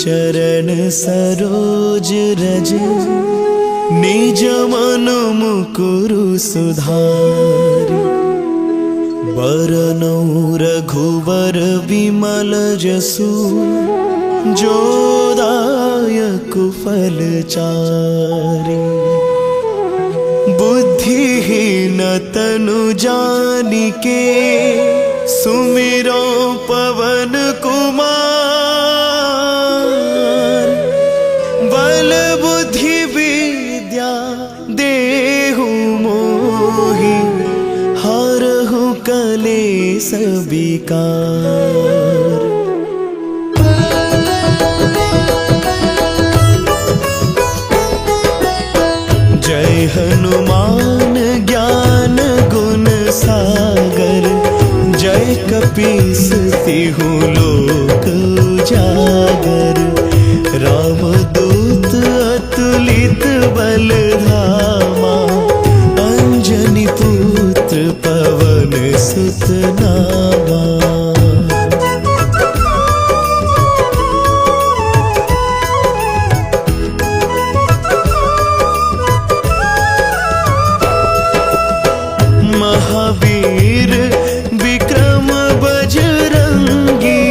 चरण सरोज रज निज मन मुकुरु सुधारि बरनौ रघुवर विमल जसु जो दायक फल चारि बुद्धिहीन तनु जानिके सुमिरो पवन कुमार बल बुद्धि विद्या देहु मोहि हरहु कलेस विकार। जय हनुमान ज्ञान गुण सागर जय कपीस तिहु लोक उजागर रामदूत अतुलित बल धामा अंजनी पुत्र पवन सुत नामा। महावीर विक्रम बजरंगी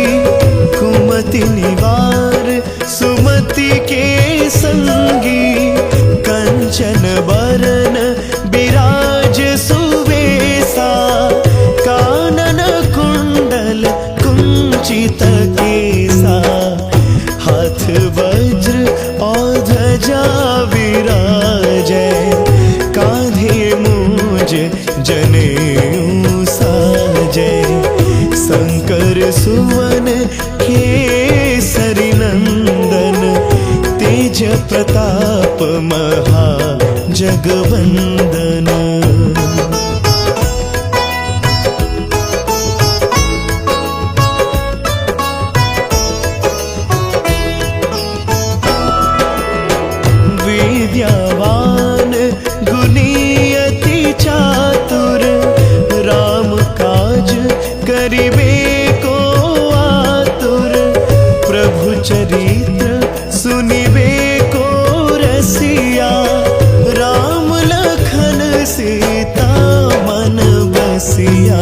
कुमति निवार सुमति के संगी कंचन बरन बिराज सुवेसा कानन कुंडल कुंचित केसा हाथ वज्र और ध्वजा विराजै कांधे मूंज जनेऊ साजै शंकर सुवन केसरी नंदन तेज प्रताप महा जगवंदन। विद्यावान गुणी अति चातुर राम काज करिबे को आतुर प्रभु चरित्र सुनिबे को रसिया राम लखन सीता मन बसिया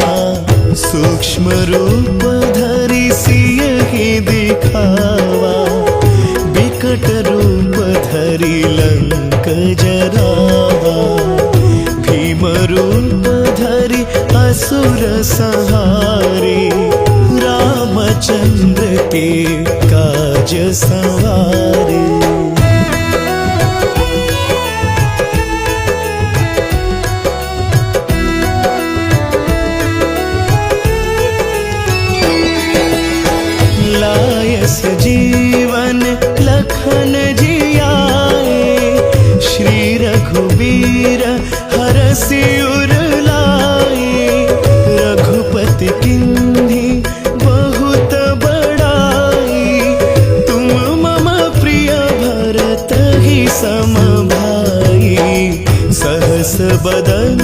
सूक्ष्म रूप धरि सियहि दिखावा विकट रूप धरि लंक जरावा भीम रूप धरि असुर संहारे रामचंद्र के काज सवारे। लायस जीवन लखन जियाए श्री रघुबीर हरषि उर लाए रघुपति किन्ही बहुत बड़ाई तुम मम प्रिय भरत ही सम भाई सहस बदन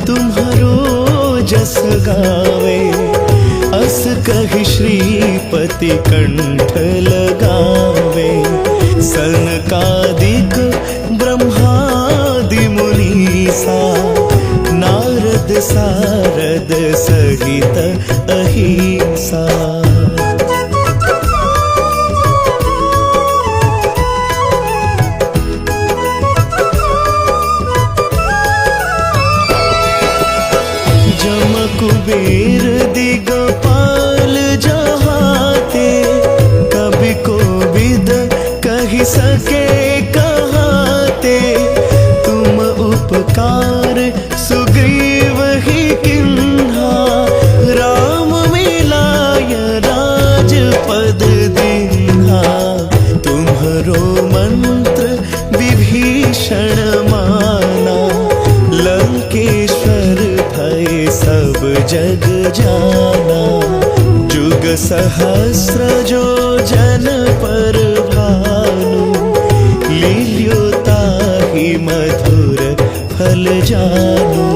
तुम्हारो जस गावे अस कहि श्रीपति कंठ लगावे सनकादिक ब्रह्मादि मुनीसा नारद सारद सहित अहिंसा। जम कुबेर दिगपाल जहाते कवि कोविद कहि सके कहाते तुम उपकार सुग्रीव ही किन्हा राम मिलाय राजपद दीन्हा तुम्हरो मंत्र विभीषण माना लंकेश्वर भय सब जग जाना जुग सहस्र जो जन पर भानु लील्यो ताहि मधुर फल जानू।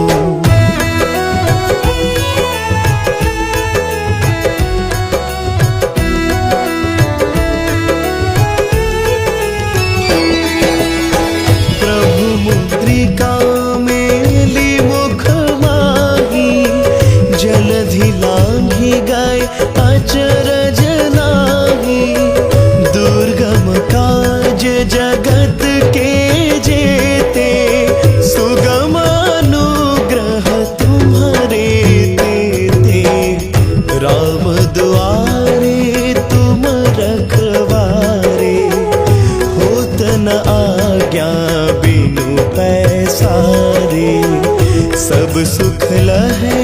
लहे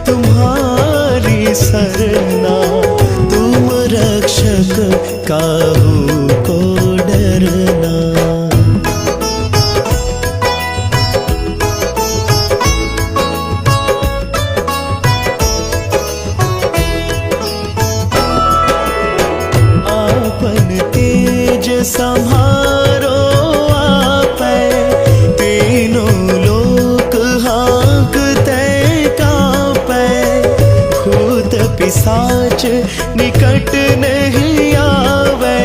तुम्हारी सरना, तुम रक्षक काहू को डरना। आपन तेज संहारो आपै, तीनों लोक हाँकते कांपै। भूत पिशाच निकट नहीं आवे,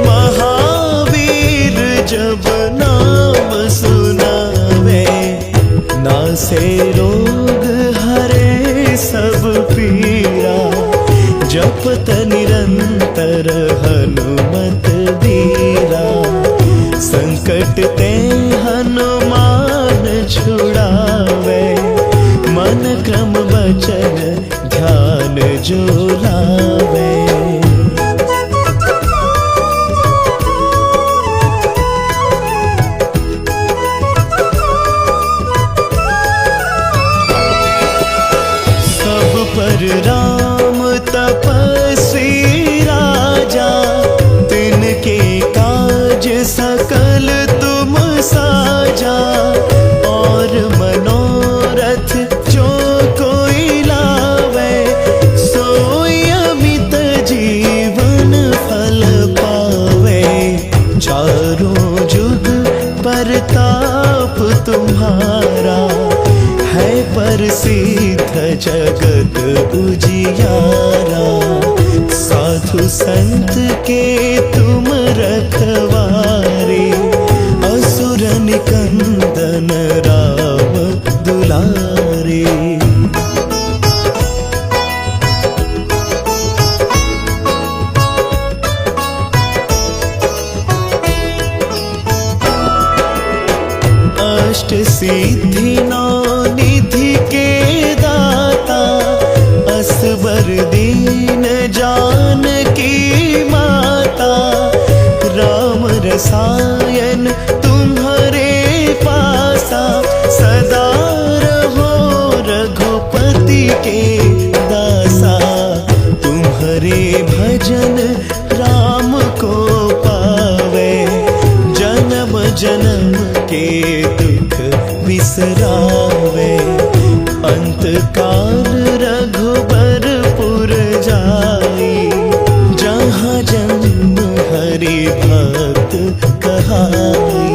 महावीर जब नाम सुनावे। नासे रोग हरे सब पीरा, जपत निरंतर हनुमत बीरा। संकट ते हनुमान छुड़ावे, मन क्रम वचन ध्यान जो लावे। सब पर राम तपस्वी राजा, तिनके काज सकल तुम साजा। और मनोरथ जो कोई लावे, सोई अमित जीवन फल पावे। चारों जुग परताप तुम्हारा, है प्रसिद्ध जगत उजियारा। साधु संत के तुम रखवारे, असुर निकंदन राम दुलारे। अष्ट सिद्धि नौ निधि के दाता, असबर दीन जानकी माता। राम रसायन तुम्हारे पासा, सदा रहो रघुपति के दासा। तुम्हारे भजन राम को पावे, जन्म जन्म के दुख बिसरावे। अंत काल रघुबरपुर जाई, जहाँ जन्म हरि भक्त कहाई।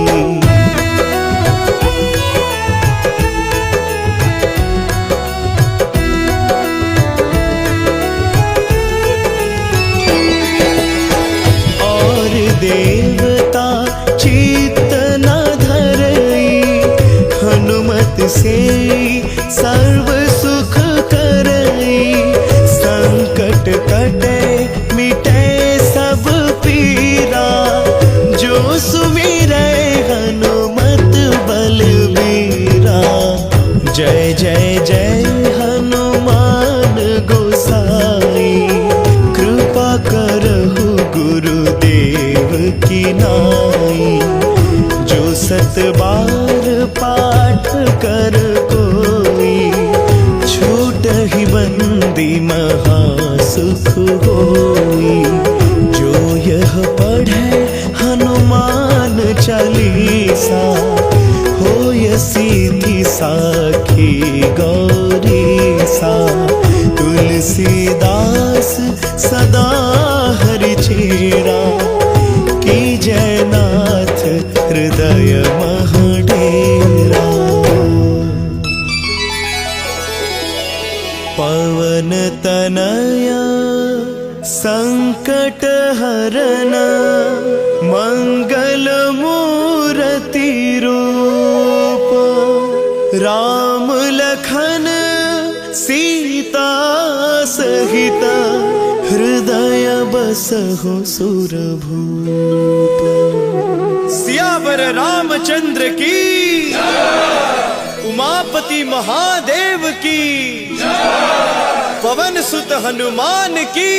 और देवता चित्त न धरई, हनुमत से सर्व सुख करई। संकट कटे मिटे सब पीरा, जो सुमिरै हनुमत बलबीरा। जय जय जय हनुमान गोसाई, कृपा करहु गुरुदेव की नाई। जो सत बार पाठ कर कोई, छूट ही बंदी महासुख होई। जो यह पढ़े हनुमान चालीसा, होय सिद्धि साखी गौरीसा। तुलसीदास सदा हरि चेरा, की जयनाथ हृदय मह डेरा। पवन तनया संकट हरन, मंगल मूर्ति रूप। राम लखन सीता सहित, हृदय बसहु सुरभूप। सियावर रामचंद्र की, उमापति महादेव की, पवन सुत हनुमान की।